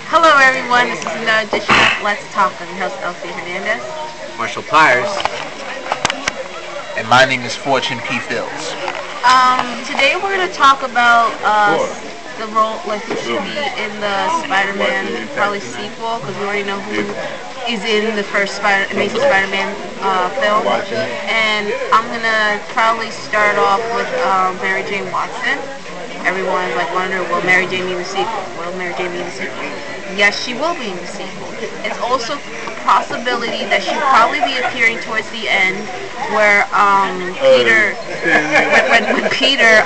Hello everyone, this is another edition of Let's Talk. I'm your host, Elsie Hernandez. Marshall Pyers. And my name is Fortune P. Fields. Today we're going to talk about the role, like who should be in the Spider-Man, probably sequel, because we already know who is in the first Amazing Spider-Man film. And I'm going to probably start off with Mary Jane Watson. Everyone's like wondering, will Mary Jane be in the sequel? Will Mary Jane be in the sequel? Yes, she will be in the sequel. It's also a possibility that she'll probably be appearing towards the end, where Peter, when Peter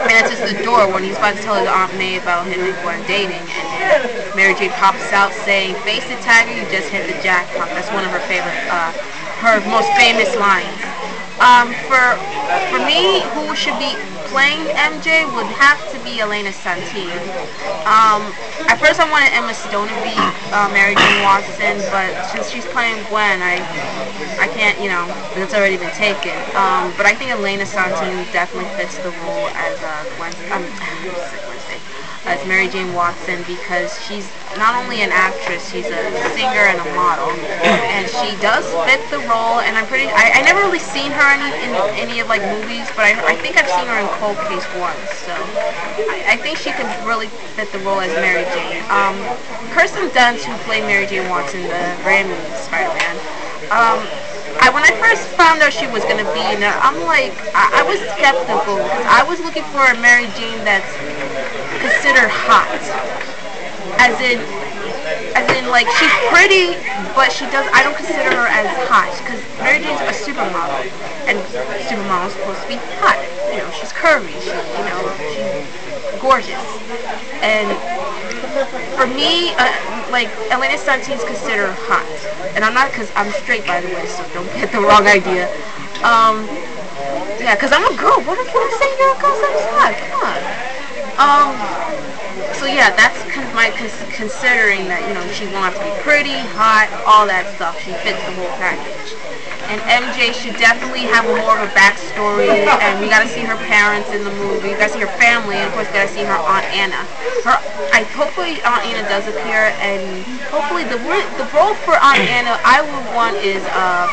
answers the door when he's about to tell his Aunt May about him and Gwen dating, and Mary Jane pops out saying, "Face it, Tiger, you just hit the jackpot." That's one of her favorite, her most famous lines. For me, who should be playing MJ would have to be Elena Santini. At first I wanted Emma Stone to be Mary Jane Watson, but since she's playing Gwen, I can't, it's already been taken. But I think Elena Santini definitely fits the role as as Mary Jane Watson, because she's not only an actress, she's a singer and a model, and she does fit the role. And I never really seen her in any of like movies, but I think I've seen her in Cold Case once, so I think she can really fit the role as Mary Jane. Kirsten Dunst, who played Mary Jane Watson, the Raimi Spider-Man, when I first found out she was going to be in it, I was skeptical, because I was looking for a Mary Jane that's considered hot. As in, like, she's pretty, but I don't consider her as hot, because Mary Jane's a supermodel, and supermodel's supposed to be hot. She's curvy, she's gorgeous. And for me, like, Elena Santini's considered hot. And I'm not, because I'm straight, by the way, so don't get the wrong idea. Yeah, because I'm a girl. What if I'm saying you're a girl? That's hot. Come on. So yeah, that's my considering that, she won't have to be pretty, hot, all that stuff. She fits the whole package. And MJ should definitely have more of a backstory, and we gotta see her parents in the movie, we gotta see her family, and of course we gotta see her Aunt Anna. Hopefully Aunt Anna does appear, and hopefully the role for Aunt Anna I would want is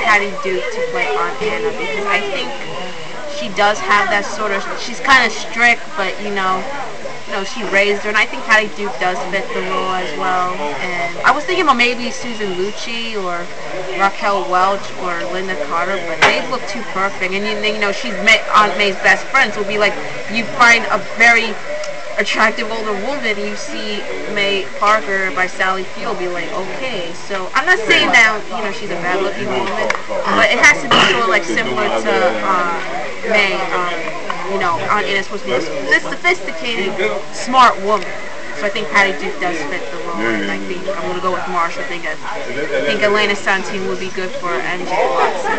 Patty Duke to play Aunt Anna, because I think she does have that sort of, she's kind of strict, but she raised her, and I think Patty Duke does fit the role as well. And I was thinking about maybe Susan Lucci or Raquel Welch or Linda Carter, but they look too perfect. And she's Aunt May's best friend, so it'll be like you find a very attractive older woman, and you see May Parker by Sally Field, be like, okay. So I'm not saying that she's a bad looking woman, but it has to be sort of like similar to May. Aunt Anna's supposed to be this sophisticated, smart woman. So I think Patty Duke does fit the role, and I think I'm going to go with Marsh. I think Elena Santini would be good for MJ Watson.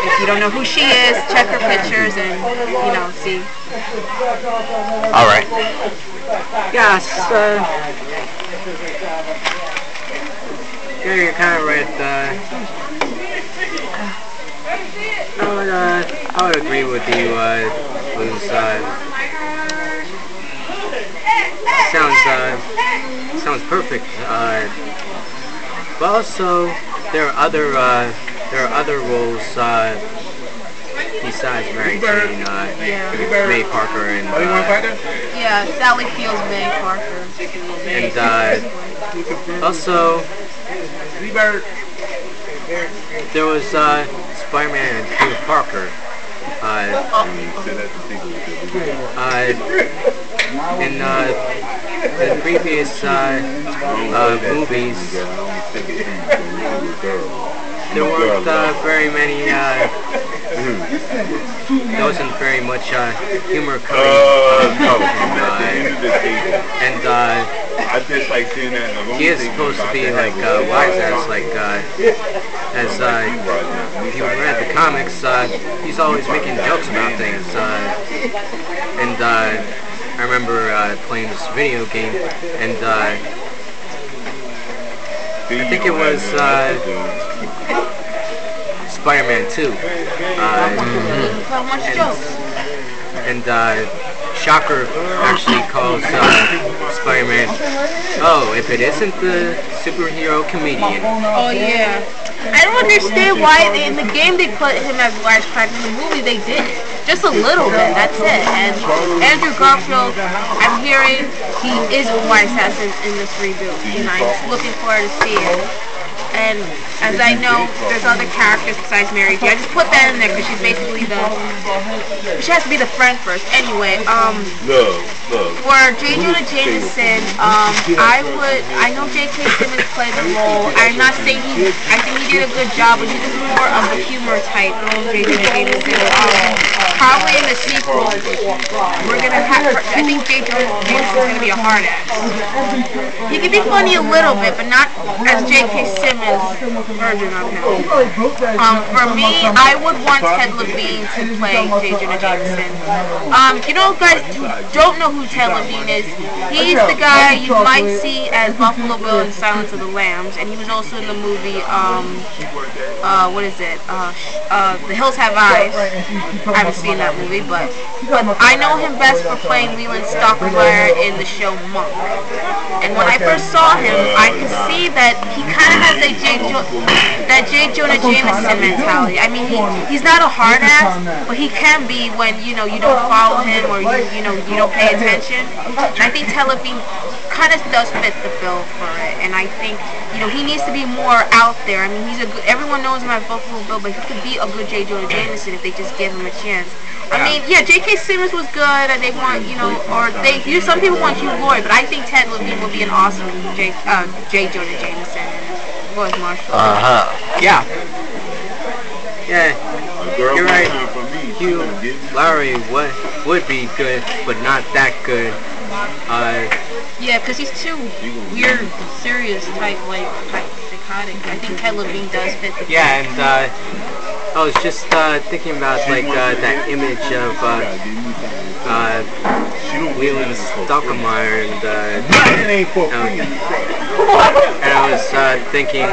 If you don't know who she is, check her pictures and, see. All right. Yes. Yeah, you're kind of right. I would agree with you. Sounds perfect. But also there are other roles besides Mary Jane. May Parker and yeah, Sally Field's May Parker. And also there was Spider-Man and Peter Parker. In the previous movies, there weren't very many. There wasn't very much humor coming. He is supposed to be like wise ass, if you read the comics, he's always making jokes about things. And I remember playing this video game, and I think it was Spider-Man 2. How much jokes? And Shocker actually calls Spider-Man, oh, if it isn't the superhero comedian. Oh yeah. I don't understand why in the game they put him as wisecrack. In the movie they didn't. Just a little bit, that's it. And Andrew Garfield, I'm hearing he is a wise assassin in this reboot. And I'm looking forward to seeing it. And as I know, there's other characters besides Mary Jane. I just put that in there because she's basically she has to be the friend first. Anyway, for J. Jonah Jameson, I know J.K. Simmons played the role. I'm not saying I think he did a good job, but he was more of the humor type of J. Jonah Jameson. Probably in the sequel, we're gonna have, I think J. Jonah Jameson's gonna be a hard ass. He can be funny a little bit, but not as J.K. Simmons version of him. For me, I would want Ted Levine to play J. Jonah Jameson. You know, guys don't know who Ted Levine is. He's the guy you might see as Buffalo Bill in Silence of the Lambs, and he was also in the movie, what is it? The Hills Have Eyes. I haven't seen that movie, but I know him best for playing Leland Stockmeyer in the show Monk. And when I first saw him, I could see that he kind of has that J. Jonah Jameson mentality. I mean, he's not a hard ass, but he can be when you don't follow him or you don't pay attention. I think Ted Levine kind of does fit the bill for it, and I think he needs to be more out there. I mean, everyone knows him as Buffalo Bill, but he could be a good J. Jonah Jameson if they just give him a chance. I mean, yeah, J.K. Simmons was good, and they want, some people want Hugh Laurie, but I think Ted Levine will be an awesome J. Jonah Jameson. Was Marshall. Yeah. Yeah. You're right. Hugh Laurie would be good, but not that good. Yeah, because he's too weird, serious type, psychotic. I think Ted Levine does fit the. Yeah, and I was just thinking about that image of Leland Stockmeyer and I was thinking,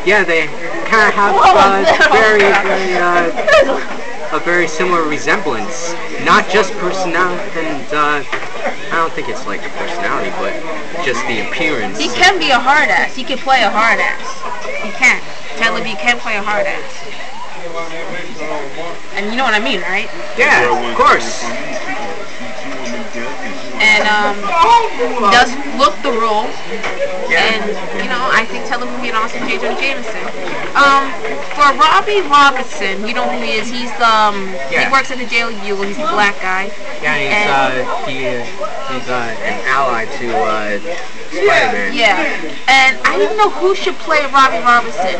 yeah, they kind of have a very similar resemblance. Not just personality, and I don't think it's like the personality, but just the appearance. He can be a hard ass. He can play a hard ass. He can. Ted Levine can play a hard ass. And you know what I mean, right? Yeah, of course. And does look the role. And I think Ted Levine would be an awesome J. Jonah Jameson. For Robbie Robertson, you know who he is. He's he works at the jail at Bugle. He's the black guy. Yeah, he's an ally to Spider-Man. Yeah, and I didn't know who should play Robbie Robertson.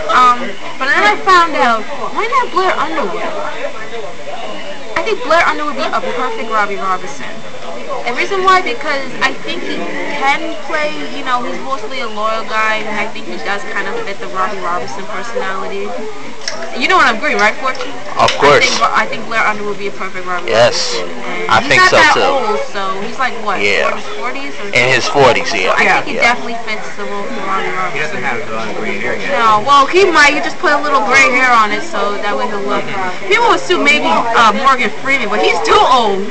But then I found out, why not Blair Underwood? I think Blair Underwood would be a perfect Robbie Robertson. And reason why, because I think he can play, he's mostly a loyal guy, and I think he does kind of fit the Robbie Robertson personality. You know what I'm agreeing, right, Fortune? Of course. I think Blair Underwood would be a perfect Robbie Yes, Robertson. I think so too. He's not that old, so he's like, what, Yeah. in his 40s? In his 40s, yeah. So I think he definitely fits the role for Robbie Robertson. He doesn't have green hair yet. No, well, he might. He just put a little gray hair on it, so that way he'll look. People would assume maybe Morgan Freeman, but he's too old.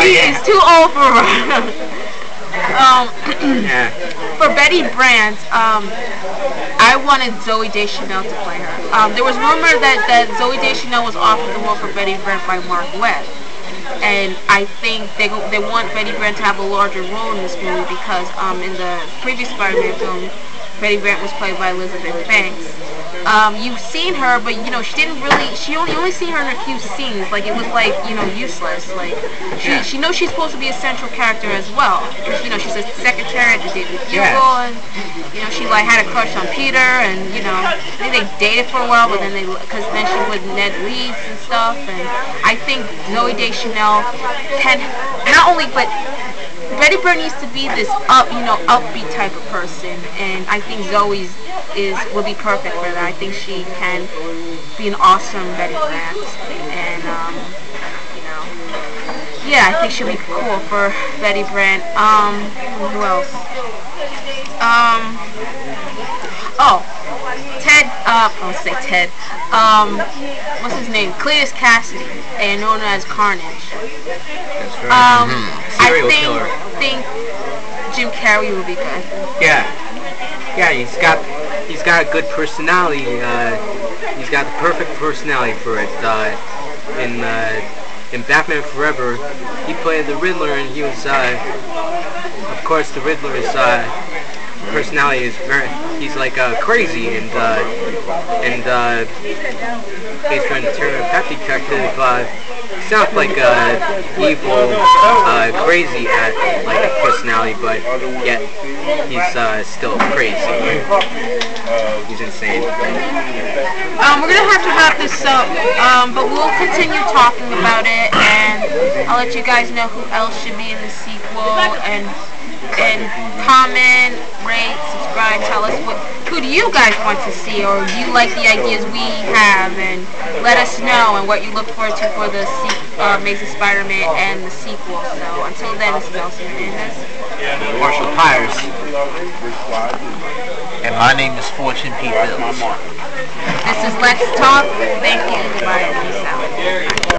He's too old for For Betty Brant, I wanted Zooey Deschanel to play her. There was rumor that Zooey Deschanel was offered the role for Betty Brant by Mark Webb. And I think they want Betty Brant to have a larger role in this movie because in the previous Spider-Man film, Betty Brant was played by Elizabeth Banks. You've seen her, but she didn't really. You only see her in a few scenes. Like it was useless. Like she knows she's supposed to be a central character as well. She's a secretary at the Daily Bugle, and she had a crush on Peter, and they dated for a while, but then because then she was Ned Leeds and stuff. And I think Zooey Deschanel can not only, but Betty Brant needs to be this upbeat type of person, and I think Zoe would be perfect for that. I think she can be an awesome Betty Brant, and yeah, I think she'll be cool for Betty Brant. Who else? Ted I'll say Ted, what's his name? Cletus Cassidy, and known as Carnage. That's right. Serial killer. I think Jim Carrey will be good. Yeah, he's got a good personality. He's got the perfect personality for it. In Batman Forever, he played the Riddler, and he was, of course, the Riddler's personality is he's like crazy, and Ace Ventura, Pet Detective, sounds like evil, crazy at like personality, but yet he's still crazy. He's insane. We're gonna have to wrap this up, but we'll continue talking about it, and I'll let you guys know who else should be in the sequel, and comment, rate, subscribe, tell us who do you guys want to see, or do you like the ideas we have, and let us know, and what you look forward to for the Amazing Spider-Man and the sequel. So until then, this is Elsie Hernandez, Marshall Pyers, and my name is Fortune P. Phillips. This is Let's Talk. Thank you. Bye. Peace out.